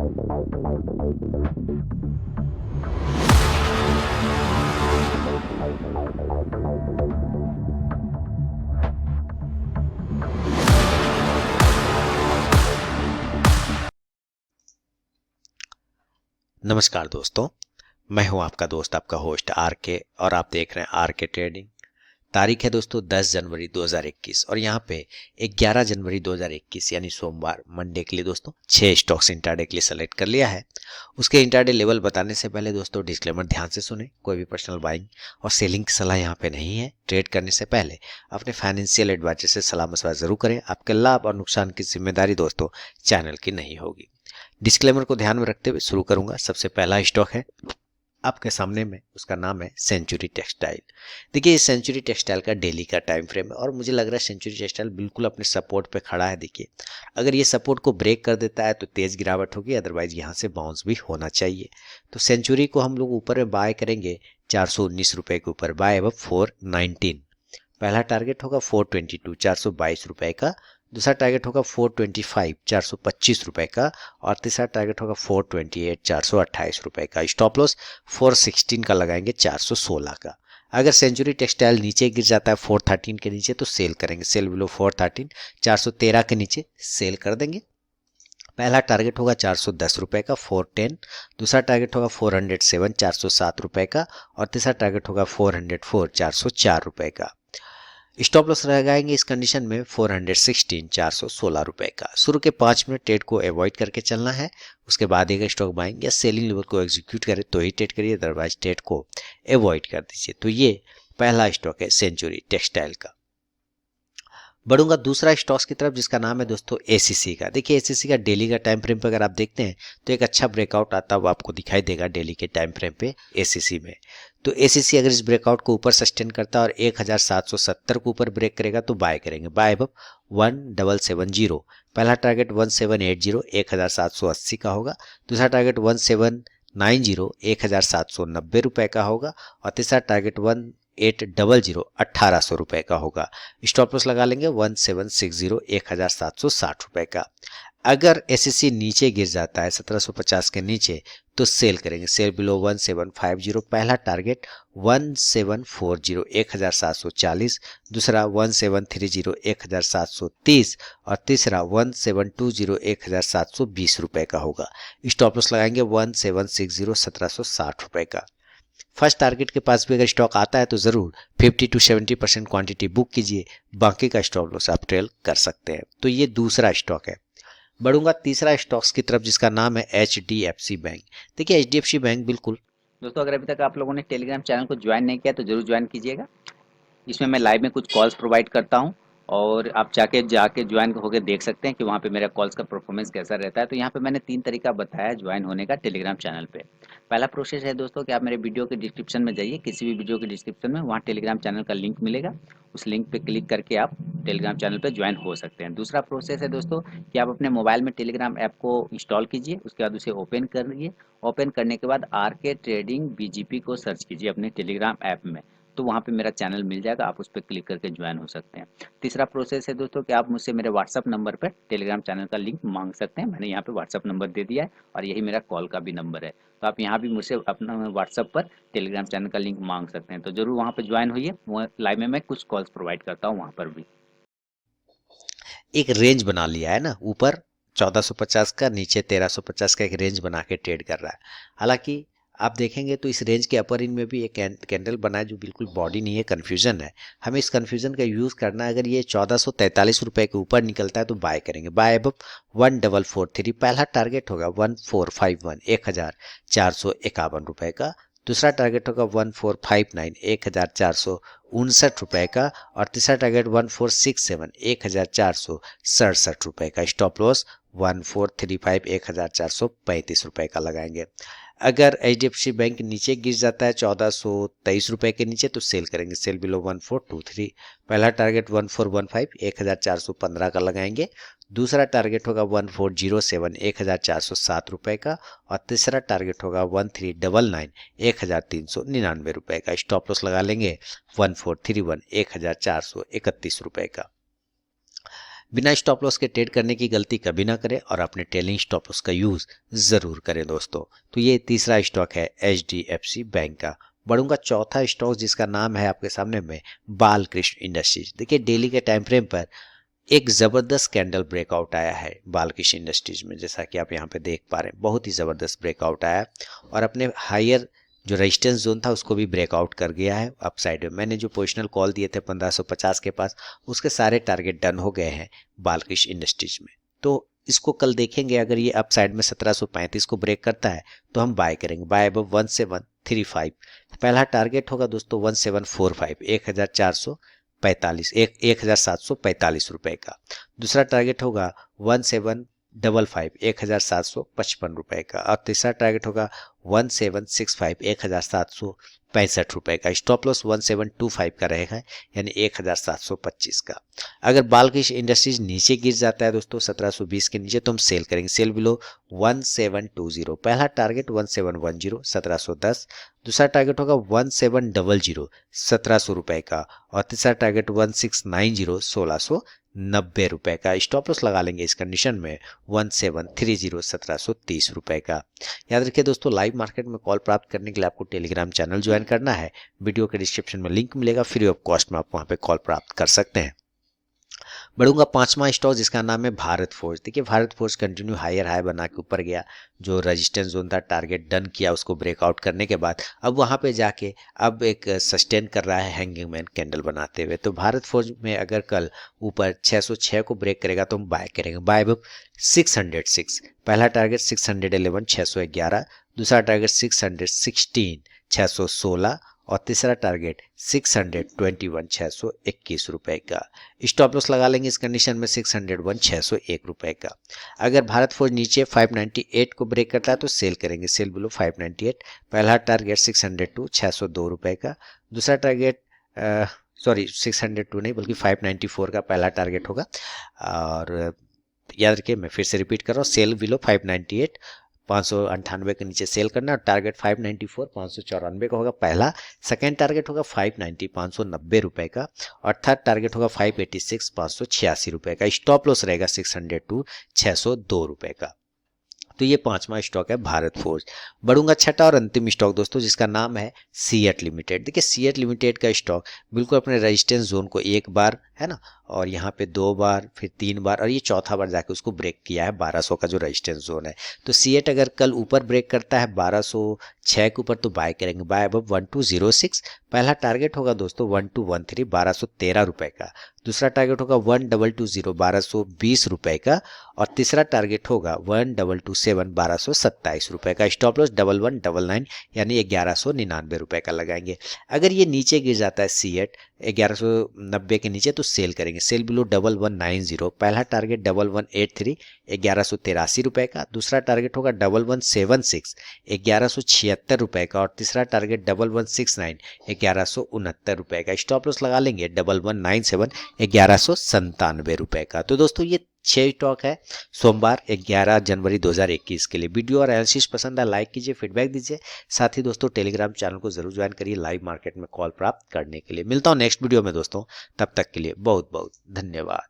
नमस्कार दोस्तों, मैं हूं आपका दोस्त, आपका होस्ट आर के, और आप देख रहे हैं आर के ट्रेडिंग। तारीख है दोस्तों 10 जनवरी 2021 और यहाँ पे 11 जनवरी 2021 यानी सोमवार मंडे के लिए दोस्तों 6 स्टॉक्स इंट्राडे के लिए सेलेक्ट कर लिया है। उसके इंट्राडे लेवल बताने से पहले दोस्तों डिस्क्लेमर ध्यान से सुने। कोई भी पर्सनल बाइंग और सेलिंग की सलाह यहाँ पे नहीं है। ट्रेड करने से पहले अपने फाइनेंशियल एडवाइजर से सलाह मशवरा जरूर करें। आपके लाभ और नुकसान की जिम्मेदारी दोस्तों चैनल की नहीं होगी। डिस्क्लेमर को ध्यान में रखते हुए शुरू करूंगा। सबसे पहला स्टॉक है आपके सामने में, उसका नाम है सेंचुरी टेक्सटाइल। देखिए, इस सेंचुरी टेक्सटाइल का डेली का टाइम फ्रेम है और मुझे लग रहा है सेंचुरी टेक्सटाइल बिल्कुल अपने सपोर्ट पे खड़ा है। देखिए, अगर ये सपोर्ट को ब्रेक कर देता है तो तेज गिरावट होगी, अदरवाइज यहाँ से बाउंस भी होना चाहिए। तो सेंचुरी को हम लोग ऊपर में बाय करेंगे 419 रुपए के ऊपर, बाय अब 419। पहला टारगेट होगा 422 422 रुपए का, दूसरा टारगेट होगा 425 425 रुपए का, और तीसरा टारगेट होगा 428 428 रुपए का। स्टॉप लॉस 416 का लगाएंगे 416 का। अगर सेंचुरी टेक्सटाइल नीचे गिर जाता है 413 के नीचे तो सेल करेंगे। सेल बिलो 413, 413 के नीचे सेल कर देंगे। पहला टारगेट होगा 410 रुपए का 410, दूसरा टारगेट होगा 407 407 रुपए का, और तीसरा टारगेट होगा 404 404 रुपए का। स्टॉप लॉस लगाएंगे इस कंडीशन में 416 416 रुपए का। शुरू के 5 मिनट ट्रेड को अवॉइड करके चलना है। उसके बाद एक स्टॉक बाइंग या सेलिंग लेवल को एग्जीक्यूट करे तो ही ट्रेड करिए, अदरवाइज ट्रेड को अवॉइड कर दीजिए। तो ये पहला स्टॉक है सेंचुरी टेक्सटाइल का। बढ़ूंगा दूसरा स्टॉक्स की तरफ, जिसका नाम है दोस्तों एसीसी का। देखिए, एसीसी का डेली का टाइम फ्रेम पे अगर आप देखते हैं तो एक अच्छा ब्रेकआउट आता हुआ आपको दिखाई देगा डेली के टाइम फ्रेम पे एसीसी में। तो एसीसी अगर इस ब्रेकआउट को ऊपर सस्टेन करता है और 1770 को ऊपर ब्रेक करेगा तो बाय करेंगे, बाय अब 1770। पहला टारगेट 1780 1780 का होगा, दूसरा टारगेट 1790 1790 रुपए का होगा, और तीसरा टारगेट 1800 1800 रुपए का होगा। स्टॉप लॉस लगा लेंगे 1760 1760 रुपए का। अगर एसएससी नीचे गिर जाता है 1750 के नीचे तो सेल करेंगे। Cell below 1750। पहला टारगेट 1740 1740, दूसरा 1730 1730, और तीसरा 1720 1720 रुपए का होगा। स्टॉप लॉस लगाएंगे 1760 1760 रुपए का। फर्स्ट टारगेट के पास भी अगर स्टॉक आता है तो जरूर 50 to 70% क्वांटिटी बुक कीजिए, बाकी का स्टॉप लॉस आप ट्रेल कर सकते हैं। तो ये दूसरा स्टॉक है। बढ़ूंगा तीसरा स्टॉक्स की तरफ, जिसका नाम है एचडीएफसी बैंक। देखिए, एचडीएफसी बैंक बिल्कुल दोस्तों, अगर अभी तक आप लोगों ने टेलीग्राम चैनल को ज्वाइन नहीं किया तो जरूर ज्वाइन कीजिएगा। इसमें मैं लाइव में कुछ कॉल्स प्रोवाइड करता हूं और आप जाके ज्वाइन होकर देख सकते हैं कि वहाँ पे मेरा कॉल्स का परफॉर्मेंस कैसा रहता है। तो यहाँ पे मैंने 3 तरीका बताया ज्वाइन होने का टेलीग्राम चैनल पे। पहला प्रोसेस है दोस्तों कि आप मेरे वीडियो के डिस्क्रिप्शन में जाइए, किसी भी वीडियो के डिस्क्रिप्शन में वहाँ टेलीग्राम चैनल का लिंक मिलेगा, उस लिंक पे क्लिक करके आप टेलीग्राम चैनल पे ज्वाइन हो सकते हैं। दूसरा प्रोसेस है दोस्तों कि आप अपने मोबाइल में टेलीग्राम ऐप को इंस्टॉल कीजिए, उसके बाद उसे ओपन करिए। ओपन करने के बाद आर के ट्रेडिंग बीजीपी को सर्च कीजिए अपने टेलीग्राम ऐप में, तो वहाँ पे मेरा चैनल मिल जाएगा, आप उस पर क्लिक करके ज्वाइन हो सकते हैं। तीसरा प्रोसेस है दोस्तों कि आप मुझसे मेरे व्हाट्सअप नंबर पर टेलीग्राम चैनल का लिंक मांग सकते हैं। मैंने यहाँ पे व्हाट्सअप नंबर दे दिया है और यही मेरा कॉल का भी नंबर है, तो आप यहाँ भी मुझसे अपना व्हाट्सअप पर टेलीग्राम चैनल का लिंक मांग सकते हैं। तो जरूर वहाँ पर ज्वाइन होइए, लाइव में मैं कुछ कॉल्स प्रोवाइड करता हूँ वहाँ पर भी। एक रेंज बना लिया है ना, ऊपर 1450 का, नीचे 1350 का एक रेंज बना के ट्रेड कर रहा है। हालांकि आप देखेंगे तो इस रेंज के अपर इन में भी एक कैंडल बना है जो बिल्कुल बॉडी नहीं है, कंफ्यूजन है। हमें इस कंफ्यूजन का यूज करना है। अगर ये 1443 रुपए के ऊपर निकलता है तो बाय करेंगे, बाय अब 1443। पहला टारगेट होगा 1451 1451 रुपए का, दूसरा टारगेट होगा 1459 1459 रुपए का, और तीसरा टारगेट 1467 1467 रुपए का। स्टॉप लॉस 1435 1435 रुपए का लगाएंगे। अगर एचडीएफसी बैंक नीचे गिर जाता है 1423 रुपए के नीचे तो सेल करेंगे। Cell below 1423। पहला टारगेट 1415 1415 का लगाएंगे, दूसरा टारगेट होगा 1407 1407 रुपए का, और तीसरा टारगेट होगा 1399 1399 रुपए का। स्टॉप लॉस लगा लेंगे 1431 1431 रुपए का। बिना स्टॉप लॉस के ट्रेड करने की गलती कभी ना करें और अपने ट्रेलिंग स्टॉप लॉस का यूज जरूर करें दोस्तों। तो ये तीसरा स्टॉक है HDFC बैंक का। बढ़ूंगा चौथा स्टॉक जिसका नाम है आपके सामने में बालकृष्ण इंडस्ट्रीज। देखिए डेली के टाइम फ्रेम पर एक जबरदस्त कैंडल ब्रेकआउट आया है बालकृष्ण इंडस्ट्रीज में, जैसा कि आप यहाँ पे देख पा रहे हैं बहुत ही जबरदस्त ब्रेकआउट आया और अपने हायर जो रेजिस्टेंस जोन था उसको भी ब्रेकआउट कर गया है अपसाइड में। मैंने जो पोजिशनल कॉल दिए थे 1550 के पास, उसके सारे टारगेट डन हो गए हैं बालकृष्ण इंडस्ट्रीज में। तो इसको कल देखेंगे, अगर ये अपसाइड में 1735 को ब्रेक करता है तो हम बाय करेंगे, बाय अब 1735। पहला टारगेट होगा दोस्तों 1745, 1745 रुपए का। दूसरा टारगेट होगा 1755, 1755 रुपए का। और तीसरा टारगेट होगा 1765, 1765 रुपए का। स्टॉप लॉस 1725 का रहेगा, यानी 1725 का। अगर बालकृष्ण इंडस्ट्रीज नीचे गिर जाता है दोस्तों 1720 के नीचे तो हम सेल करेंगे, सेल बिलो 1720। पहला टारगेट 1710, 1710। दूसरा टारगेट होगा 1700, 1700 रुपए का। और तीसरा टारगेट 1690, 1690 रुपए का। स्टॉप लॉस लगा लेंगे इस कंडीशन में 1730, 1730 रुपए का। याद रखिए दोस्तों, लाइव मार्केट में कॉल प्राप्त करने के लिए आपको टेलीग्राम चैनल ज्वाइन करना है। वीडियो के डिस्क्रिप्शन में लिंक मिलेगा, फ्री ऑफ कॉस्ट में आप वहां पे कॉल प्राप्त कर सकते हैं। बढ़ूंगा पांचवा स्टॉक जिसका नाम है भारत फोर्ज। देखिए Bharat Forge continue higher high बना के ऊपर गया, जो रेजिस्टेंस जोन था टारगेट डन किया उसको ब्रेकआउट करने के बाद अब वहां पे जाके अब एक सस्टेन कर रहा है हैंगिंग मैन कैंडल बनाते हुए। तो भारत फोर्ज में अगर कल ऊपर 606 को ब्रेक करेगा तो हम बाय करेंगे, बाय अब 606। पहला टारगेट 611, 611। दूसरा टारगेट 616, 616। और तीसरा टारगेट 621, 621 रुपए का। स्टॉप लॉस लगा लेंगे इस कंडीशन में 601, 601 रुपए का। अगर भारत फोर्ज नीचे 598 को ब्रेक करता है तो सेल करेंगे, सेल बिलो 598। पहला टारगेट 602, 602 रुपए का। दूसरा टारगेट 602 नहीं बल्कि 594 का पहला टारगेट होगा। और याद रखिए मैं फिर से रिपीट कर रहा हूँ, सेल बिलो 598, 598 के नीचे सेल करना। और टारगेट 594, 594 का होगा पहला। सेकेंड टारगेट होगा 590, 590 रुपए का। और थर्ड टारगेट होगा 586, 586 रुपए का। स्टॉप लॉस रहेगा 602, 602 रुपए का। तो ये पांचवा स्टॉक है भारत फोर्ज। बढ़ूंगा छठा और अंतिम स्टॉक दोस्तों जिसका नाम है सीएट लिमिटेड। देखिए सीएट लिमिटेड का स्टॉक बिल्कुल अपने रेजिस्टेंस जोन को एक बार है ना, और यहाँ पे 2 बार, फिर 3 बार, और ये चौथा बार जाके उसको ब्रेक किया है 1200 का जो रेजिस्टेंस जोन है। तो सीएट अगर कल ऊपर ब्रेक करता है 1206 के ऊपर तो बाय करेंगे, बाय अब 1206। पहला टारगेट होगा दोस्तों 1213, 1213 रुपए का। दूसरा टारगेट होगा 1220, 1220 रुपए का। और तीसरा टारगेट होगा 1227, 1227 रुपए का। स्टॉप लॉस 1199 यानी 1199 रुपए का लगाएंगे। अगर ये नीचे गिर जाता है सीएट 1190 के नीचे तो सेल करेंगे, सेल बिलो 1190। पहला टारगेट 1183, 1183 रुपए का। दूसरा टारगेट होगा 1176, 1176 रुपए का। और तीसरा टारगेट 1169, 1169 रुपए का। स्टॉप लॉस लगा लेंगे 1197, 1197 रुपए का। तो दोस्तों ये 6 स्टॉक है सोमवार 11 जनवरी 2021 के लिए। वीडियो और एनालिसिस पसंद है लाइक कीजिए, फीडबैक दीजिए। साथ ही दोस्तों टेलीग्राम चैनल को जरूर ज्वाइन करिए लाइव मार्केट में कॉल प्राप्त करने के लिए। मिलता हूं नेक्स्ट वीडियो में दोस्तों, तब तक के लिए बहुत बहुत धन्यवाद।